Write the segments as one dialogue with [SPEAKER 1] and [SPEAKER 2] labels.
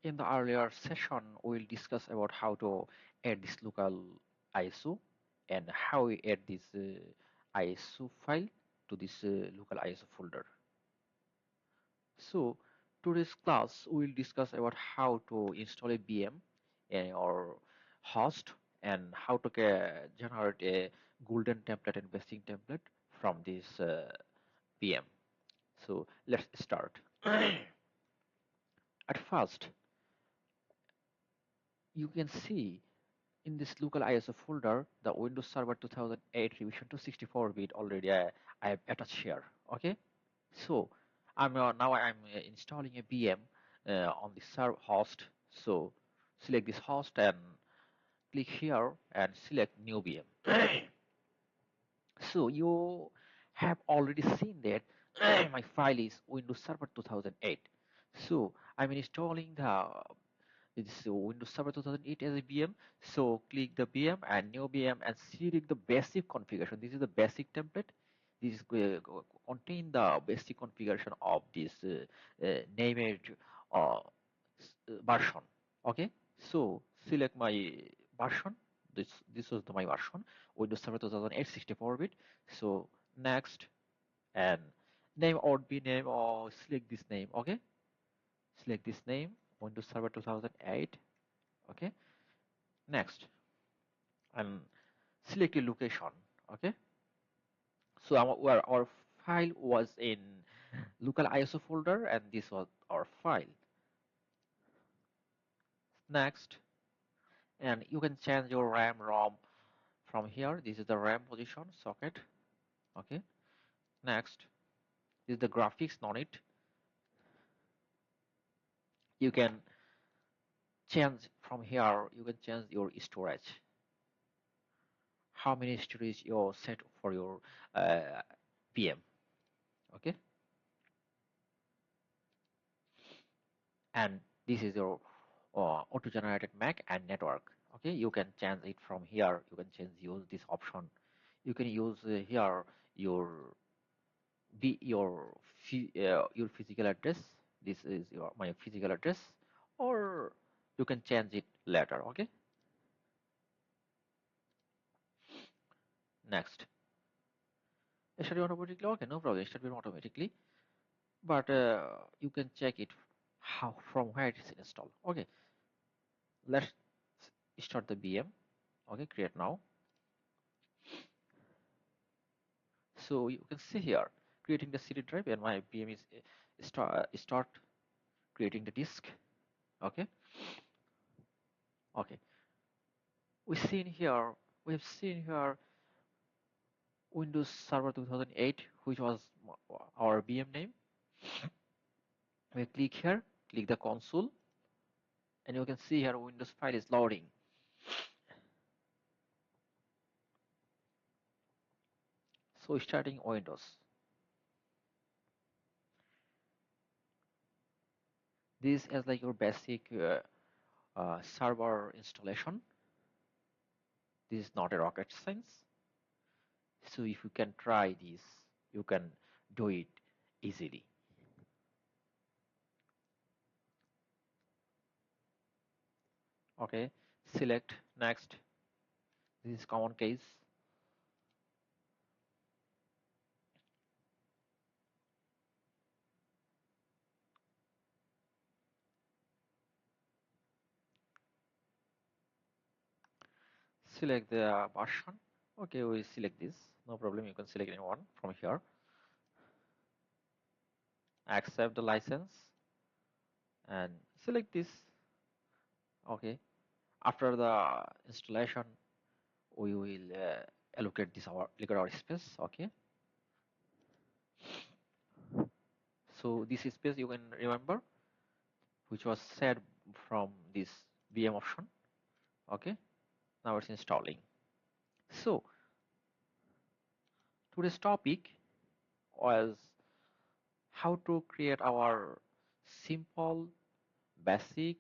[SPEAKER 1] In the earlier session, we'll discuss about how to add this local ISO and how we add this ISO file to this local ISO folder. So today's class we'll discuss about how to install a VM in our host and how to generate a golden template and basic template from this VM. So let's start. At first, you can see in this local ISO folder, the Windows Server 2008 revision to 64-bit already I have attached here. Okay, so now I'm installing a VM on the server host. So select this host and click here and select new VM. So you have already seen that my file is Windows Server 2008. So I'm installing this Windows Server 2008 as a VM. So click the VM and new VM and select the basic configuration. This is the basic template. This is contain the basic configuration of this named version. Okay, so select my version. This was my version, Windows Server 2008 64-bit. So next, and name or be name or select this name. Okay, select this name, Windows Server 2008. Okay, next, and select a location. Okay, so where our file was in local ISO folder, and this was our file. Next, and you can change your RAM ROM from here. This is the RAM position socket. Okay, next, this is the graphics on it. You can change from here. You can change your storage, how many storage you set for your VM. Okay, and this is your auto generated MAC and network. Okay, you can change it from here. You can use this option. You can use here your your physical address. This is my physical address, or you can change it later. Okay, next, start automatically. Okay, no problem, start automatically, but you can check it how from where it is installed. Okay, let's start the VM. Okay, create now. So you can see here creating the CD drive, and my VM is start creating the disk. Okay, okay, we have seen here Windows Server 2008, which was our VM name. We click here, click the console, and you can see here Windows file is loading. So starting Windows. This is like your basic server installation. This is not a rocket science. So if you can try this, you can do it easily. Okay, select next. This is common case. Select the version. Okay, we select this. No problem. You can select any one from here. Accept the license and select this. Okay. After the installation, we will allocate this our space. Okay. So this space you can remember, which was set from this VM option. Okay. Now it's installing. So today's topic was how to create our simple, basic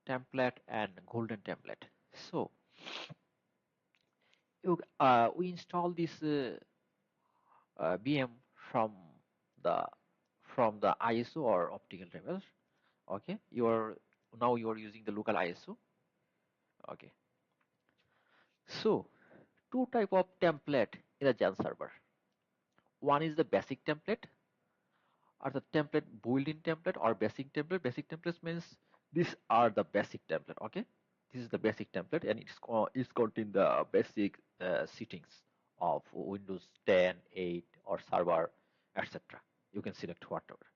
[SPEAKER 1] template and golden template. So we install this VM from the ISO or optical tables. Okay, you are using the local ISO. Okay, so two type of template in a Jan server. One is the basic template, or the template built-in template, or basic template. Basic templates means these are the basic template. Okay, this is the basic template, and it's contain the basic settings of Windows 10, 8, or server, etc. You can select whatever.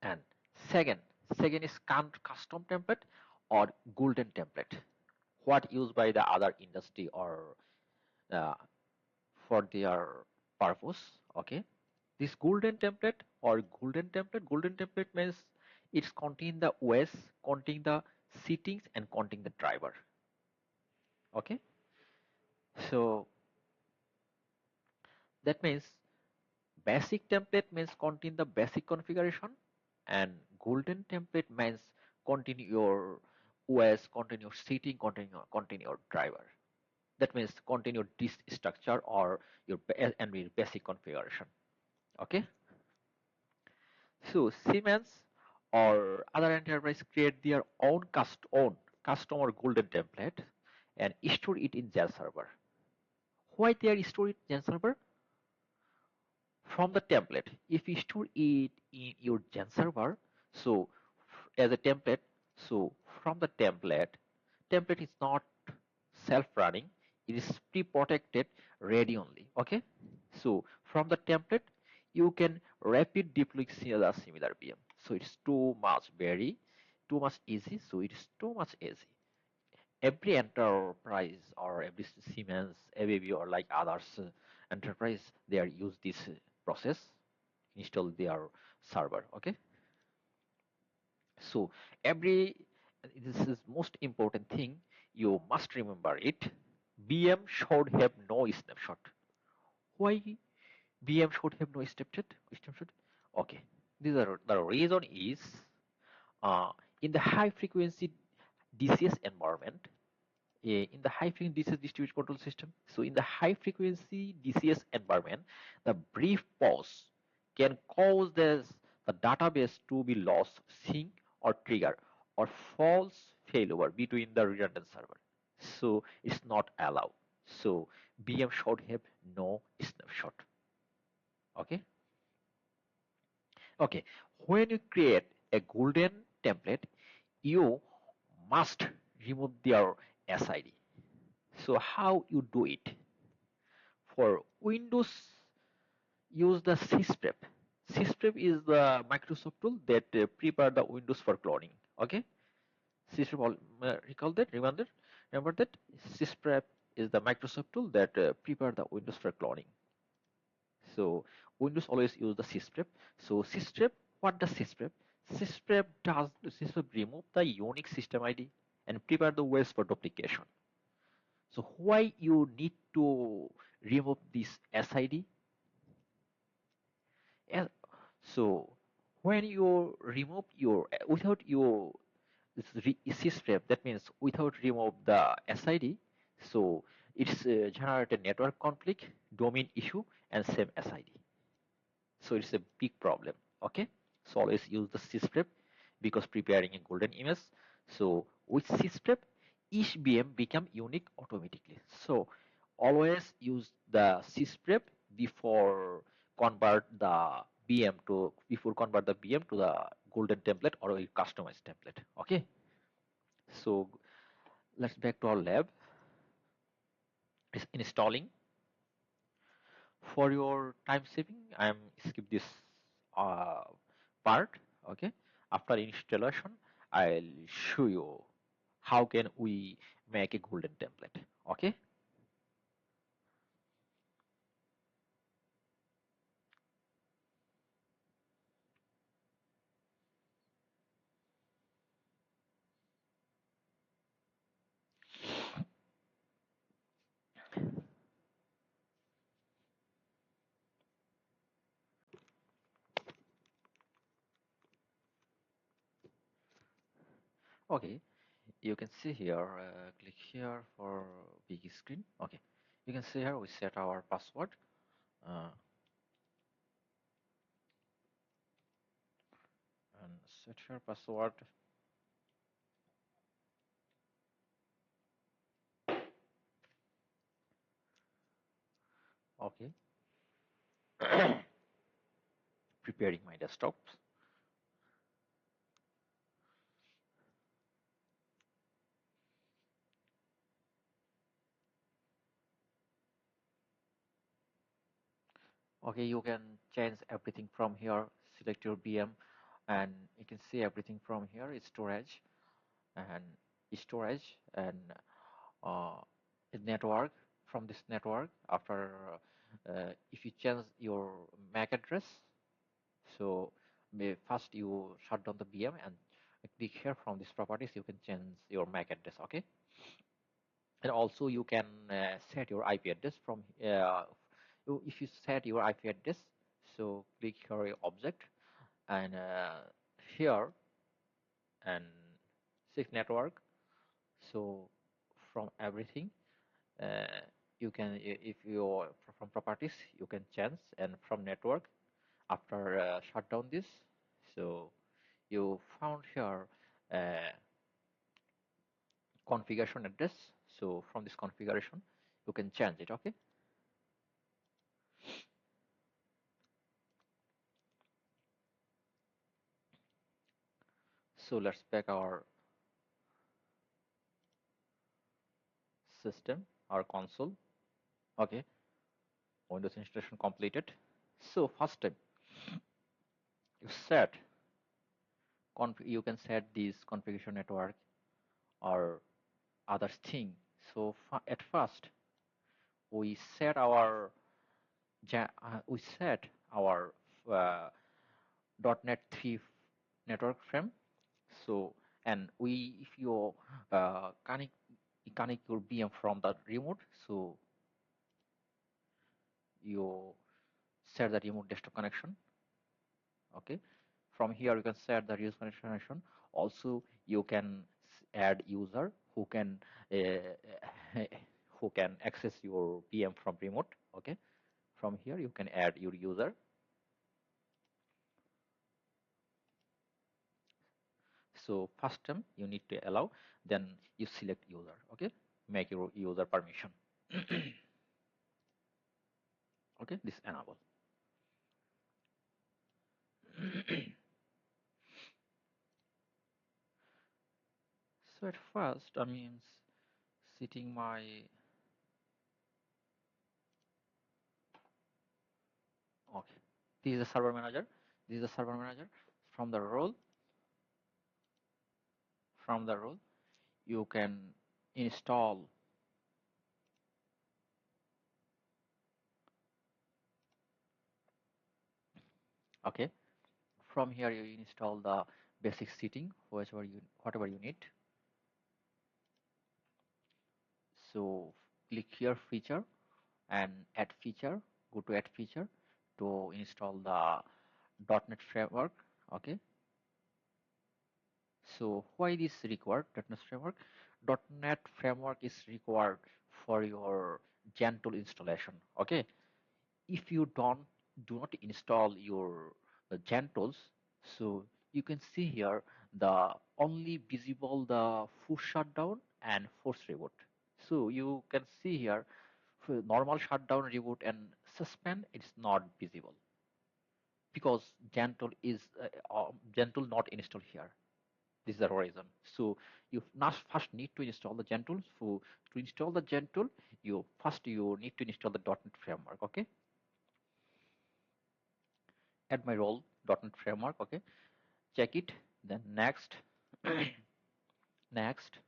[SPEAKER 1] And second, second is custom template or golden template, what used by the other industry or uh, for their purpose. Okay, this golden template means it's contain the OS, contain the settings, and contain the driver. Okay, so that means basic template means contain the basic configuration, and golden template means contain your OS, contain your setting, contain your driver. That means contain your disk structure or your and your basic configuration. Okay, so Siemens or other enterprise create their own custom or golden template and store it in Jan server. Why they are stored in Jan server? From the template. If you store it in your Jan server, so as a template, so from the template is not self-running. It is pre-protected ready only. Okay, so from the template you can rapid deploy the similar VM. So it's too much easy. So it is too much easy. Every enterprise or every Siemens, ABB, or like others enterprise, they are use this process, install their server. Okay, so every this is most important thing, you must remember it. VM should have no snapshot. Why VM should have no snapshot? Okay, the reason is uh, in the high frequency DCS environment, in the high frequency DCS distributed control system. So in the high frequency DCS environment, the brief pause can cause the database to be lost, sync, or trigger, or false failover between the redundant server. So it's not allowed. So VM should have no snapshot. Okay. Okay. When you create a golden template, you must remove their SID. So how you do it? For Windows, use the sysprep. Sysprep is the Microsoft tool that prepare the Windows for cloning. Okay, sysprep. Recall that. Remember that sysprep is the Microsoft tool that prepare the Windows for cloning. So Windows always use the sysprep. So sysprep, what does sysprep? Sysprep remove the unique system ID and prepare the ways for duplication. So why you need to remove this SID? Yeah. So when you remove your without your sysprep, that means without remove the SID, so it's generate a network conflict, domain issue, and same SID. So it's a big problem. Okay, so always use the sysprep because preparing a golden image. So with sysprep, each VM become unique automatically. So always use the sysprep before convert the convert the VM to the golden template or a customized template. Okay, so let's back to our lab. It's installing. For your time saving, I am skip this uh, part. Okay, after installation I'll show you how can we make a golden template. Okay, okay, you can see here, click here for big screen. Okay, you can see here we set our password, uh, and set your password. Okay. Preparing my desktop. Okay, you can change everything from here. Select your VM, and you can see everything from here. It's and storage and uh, network. From this network, after if you change your MAC address, so first you shut down the VM and click here. From these properties you can change your MAC address. Okay, and also you can set your IP address from if you set your IP address, so click here your object and here and six network. So from everything you can if you from properties you can change, and from network after shut down this, so you found here configuration address. So from this configuration you can change it. Okay, so let's back our system, our console. Okay, Windows installation completed. So first step, you set you can set this configuration network or other thing. So at first we set our we set our uh, .NET 3 network frame. So and we if you connect your VM from the remote, so you set the remote desktop connection. Okay, from here you can set the user connection. Also you can add user who can who can access your VM from remote. Okay, from here you can add your user. So first time you need to allow, then you select user. Okay, make your user permission. Okay, this enable. So at first I mean setting my okay, this is the server manager. This is the server manager. From the role, you can install. Okay, from here you install the basic setting whatever you need. So click here feature and add feature. Go to add feature to install the .NET framework. Okay, so why this required .NET framework? .NET framework is required for your Gentoo installation. Okay, if you do not install your Gentools, so you can see here the only visible the force shutdown and force reboot. So you can see here for normal shutdown, reboot, and suspend. It's not visible because Gentool not installed here. This is the reason. So you not first need to install the Gentool. So to install the Gentool, you need to install the .NET framework. Okay, add my role .NET framework. Okay, check it. Then next, next,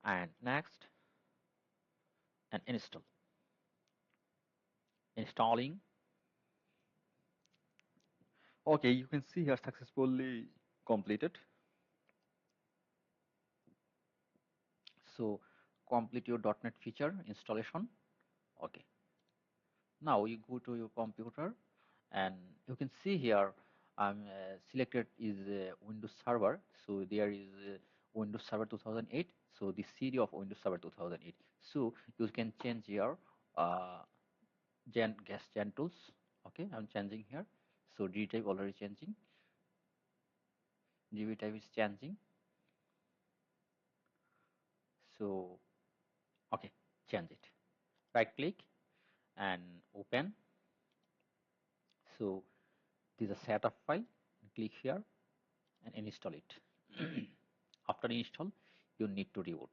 [SPEAKER 1] and next, and install. Installing. Okay, you can see here successfully completed. So complete your .NET feature installation. Okay. Now you go to your computer and you can see here I'm selected is Windows Server. So there is Windows Server 2008. So the CD of Windows Server 2008. So you can change your uh, Gentools. Okay, I'm changing here. So D type already changing. GB type is changing. So okay, change it. Right click and open. So this is a setup file. Click here and install it. After install, you need to reboot.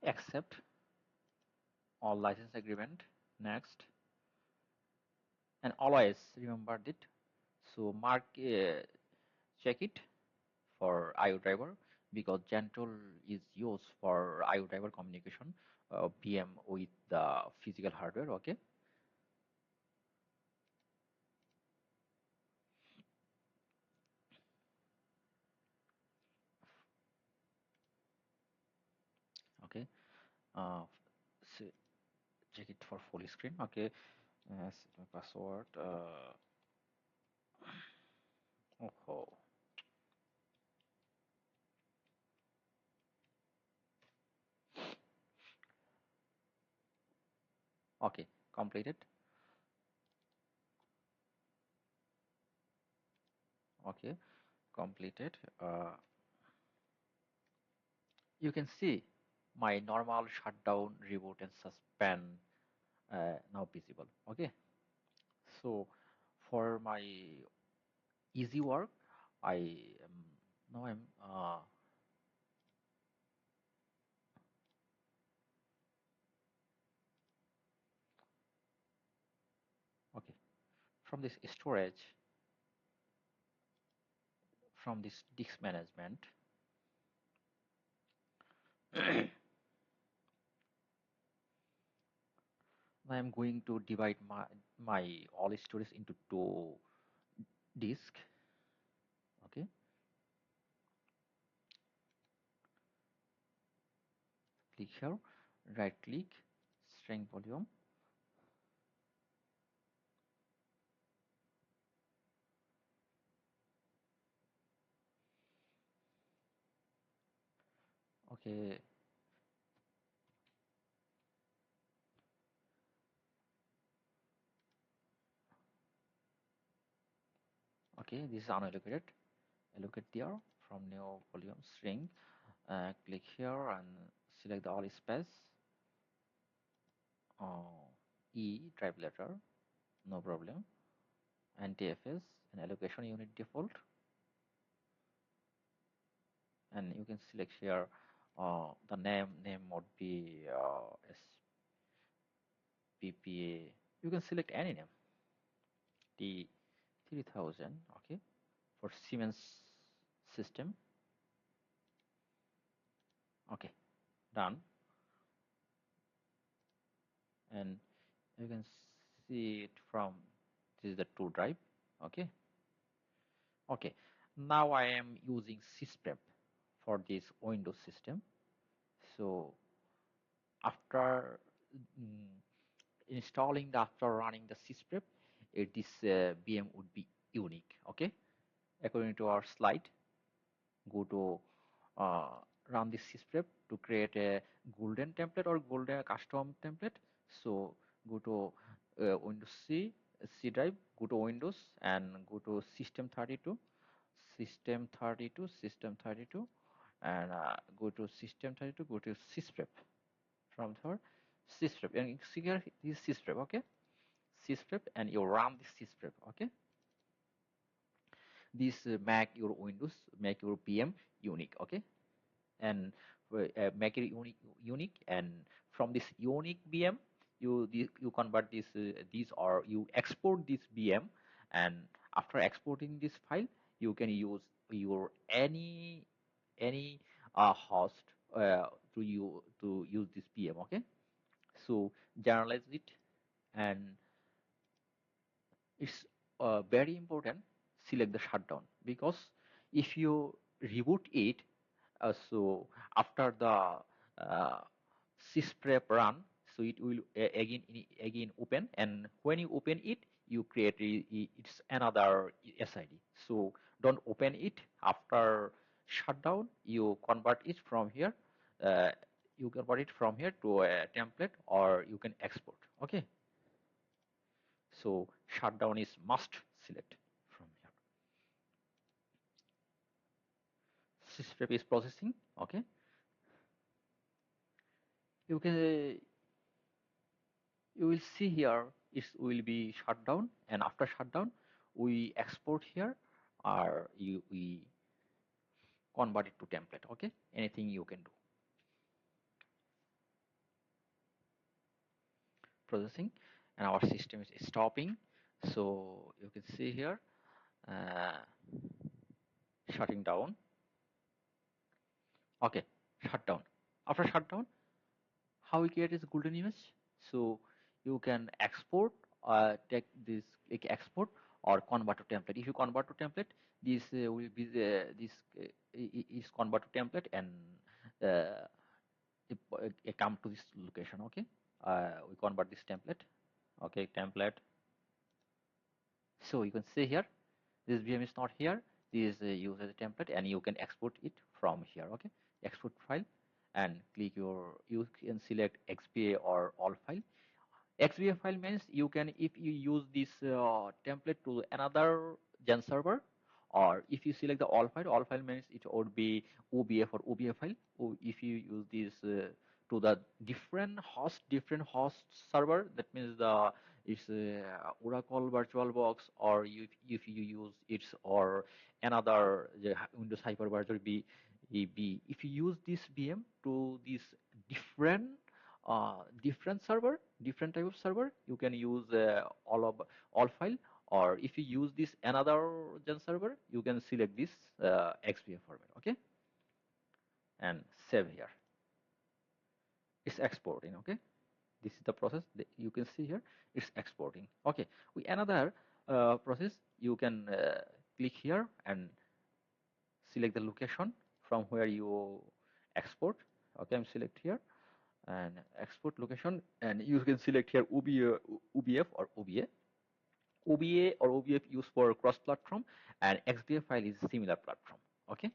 [SPEAKER 1] Accept all license agreement. Next, and always remember it. So mark check it for IO driver, because Gentool is used for IO driver communication, PM with the physical hardware. Okay. Okay. Uh, so check it for full screen. Okay. Set my password. Oh. Okay. Completed. Okay. Completed. You can see my normal shutdown, reboot, and suspend now visible. Okay. So for my easy work, I am now I'm okay. From this storage, from this disk management, I am going to divide my all storage into two disk. Okay. Click here, right click, strength volume. Okay. Okay, this is unallocated. Allocate there. From new volume string, click here and select the all space. E drive letter, no problem. NTFS and allocation unit default, and you can select here the name would be SPPA. You can select any name. T3000. Okay, for Siemens system. Okay, done. And you can see it from this is the two drive. Okay. Okay, now I am using sysprep for this Windows system. So after installing after running the sysprep, this VM would be unique. Okay, according to our slide, go to uh, run this sysprep to create a golden template or golden custom template. So go to Windows C drive, go to Windows and go to System 32, System 32, and go to System 32, go to sysprep. From there, sysprep, and you see here this sysprep. Okay, sysprep, and you run this sysprep. Okay, this make your Windows, make your PM unique. Okay, and make it unique, and from this unique VM, you convert this or you export this VM, and after exporting this file, you can use your any host to use this PM. Okay, so generalize it, and it's very important select the shutdown, because if you reboot it, so after the sysprep run, so it will again open, and when you open it, you create it's another SID. So don't open it after shutdown. You convert it from here. uh, you convert it from here to a template, or you can export. Okay, so shutdown is must select from here. Sysprep is processing. Okay, you can you will see here it will be shut down, and after shutdown we export here, or we convert it to template. Okay, anything you can do. Processing, and our system is stopping, so you can see here uh, shutting down. Okay, shutdown. After shutdown, how we create this golden image? So you can export, take this, like export or convert to template. If you convert to template, this will be this is convert to template, and uh, it come to this location. Okay, we convert this template. Okay, template. So you can see here this VM is not here. This is used as a template, and you can export it from here. Okay, export file, and click you can select XPA or all file. XBA file means you can, if you use this template to another gen server, or if you select the all file means it would be OBF or OBA file. Or if you use this to the different host server, that means the it's Oracle VirtualBox, or if you use it or another Windows hypervisor if you use this VM to this different different type of server, you can use all file, or if you use this another gen server, you can select this XBA format. Okay, and save here. It's exporting. Okay, this is the process that you can see here. It's exporting. Okay, we another process. You can click here and select the location from where you export. Okay, I'm select here and export location, and you can select here OBF or OBA. OBA or OBF used for cross-platform, and XBA file is similar platform. Okay,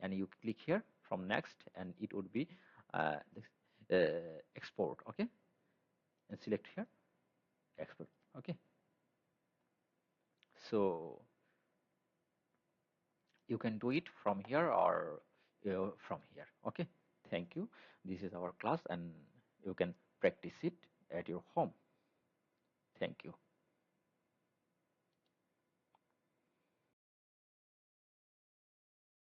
[SPEAKER 1] and you click here from next, and it would be export. Okay, and select here export. Okay, so you can do it from here or from here. Okay, thank you. This is our class, and you can practice it at your home. Thank you.